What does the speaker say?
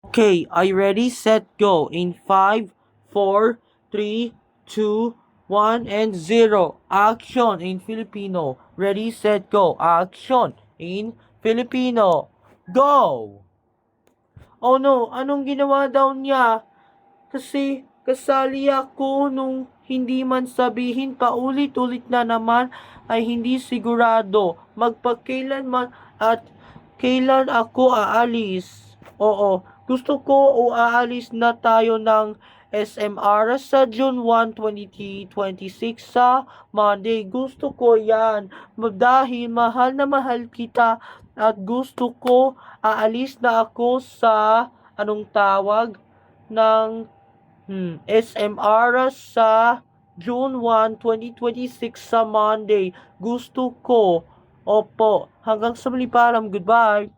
Okay, are you ready? Set, go. In 5, 4, 3, 2, 1, and 0. Action in Filipino. Ready, set, go. Action in Filipino. Go! Oh no, anong ginawa daw niya? Kasi kasali ako nung hindi man sabihin paulit-ulit na naman ay hindi sigurado magpakailanman at kailan ako aalis. Oo, gusto ko o aalis na tayo ng SMR sa June 1, 2026 sa Monday. Gusto ko yan dahil mahal na mahal kita at gusto ko aalis na ako sa anong tawag ng SMR sa June 1, 2026 sa Monday. Gusto ko. Opo. Hanggang sa muli paalam. Goodbye.